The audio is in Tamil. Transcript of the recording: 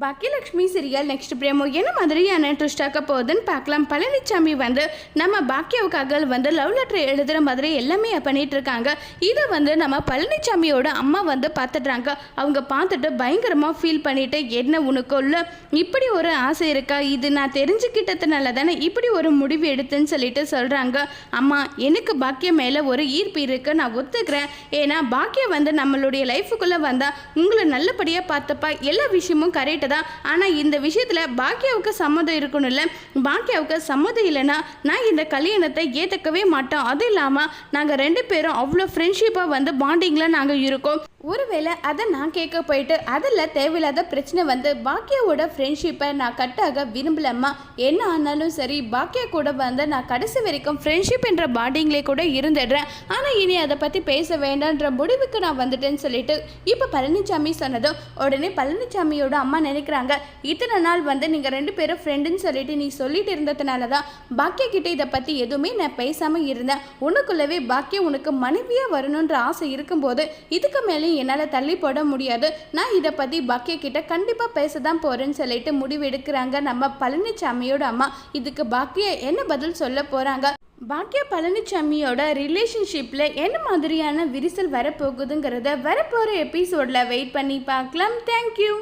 பாக்கியலட்சுமி சீரியல் நெக்ஸ்ட் பிரேமோ என்ன மாதிரியான ட்விஸ்டாக்க போகுதுன்னு பார்க்கலாம். பழனிசாமி நம்ம பாக்கியாவுக்காக லவ் லெட்டர் எழுதுகிற மாதிரி எல்லாமே பண்ணிட்டு இருக்காங்க. இதை நம்ம பழனிசாமியோட அம்மா பார்த்துட்றாங்க. அவங்க பார்த்துட்டு பயங்கரமாக ஃபீல் பண்ணிட்டு, என்ன உனக்குள்ள இப்படி ஒரு ஆசை இருக்கா, இது நான் தெரிஞ்சுக்கிட்டதுனால தானே இப்படி ஒரு முடிவு எடுத்துன்னு சொல்லிட்டு சொல்கிறாங்க. அம்மா, எனக்கு பாக்கியம் மேலே ஒரு ஈர்ப்பு இருக்குது, நான் ஒத்துக்கிறேன். ஏன்னா பாக்கியம் நம்மளுடைய லைஃபுக்குள்ளே வந்தால் உங்களை நல்லபடியாக பார்த்துப்பா, எல்லா விஷயமும் கரெக்டு தான். ஆனால் இந்த விஷயத்தில் பாக்கியாவுக்கு சம்மதம் இருக்கணும்ல. பாக்கியாவுக்கு சம்மதம் இல்லைன்னா நான் இந்த கல்யாணத்தை ஏற்றுக்கவே மாட்டோம். அது இல்லாமல் நாங்கள் 2 பேரும் அவ்வளோ ஃப்ரெண்ட்ஷிப்பாக பாண்டிங்கில் நாங்கள் இருக்கோம். ஒருவேளை அதை நான் கேட்க போயிட்டு அதில் தேவையில்லாத பிரச்சனை பாக்கியாவோட ஃப்ரெண்ட்ஷிப்பை நான் கட்டாக விரும்பலம்மா. என்ன ஆனாலும் சரி, பாக்கியா கூட நான் கடைசி வரைக்கும் ஃப்ரெண்ட்ஷிப் என்ற பாண்டிங்லேயே கூட இருந்துடுறேன். ஆனால் இனி அதை பற்றி பேச வேண்டான்ற முடிவுக்கு நான் வந்துட்டேன்னு சொல்லிட்டு இப்போ பழனிசாமி சொன்னதும் உடனே பழனிசாமியோட அம்மா நினைக்கிறாங்க, இத்தனை நாள் நீங்கள் 2 பேரும் ஃப்ரெண்டுன்னு சொல்லிட்டு நீ சொல்லிட்டு இருந்ததுனால தான் பாக்கியா கிட்ட இதை பற்றி எதுவுமே நான் பேசாமல் இருந்தேன். உனக்குள்ளவே பாக்கியா உனக்கு மனைவியாக வரணுன்ற ஆசை இருக்கும்போது இதுக்கு மேலே என்னால் தள்ளி போட முடியாது. நான் இதை பற்றி பாக்கியா கிட்ட கண்டிப்பாக பேச தான் போகிறேன்னு சொல்லிட்டு முடிவு எடுக்கிறாங்க நம்ம பழனிசாமியோட அம்மா. இதுக்கு பாக்கியா என்ன பதில் சொல்ல போகிறாங்க? பாக்கியா பழனிசாமியோட ரிலேஷன்ஷிப்பில் என்ன மாதிரியான விரிசல் வரப்போகுதுங்கிறத வரப்போகிற எபிசோடில் வெயிட் பண்ணி பார்க்கலாம். தேங்க்யூ.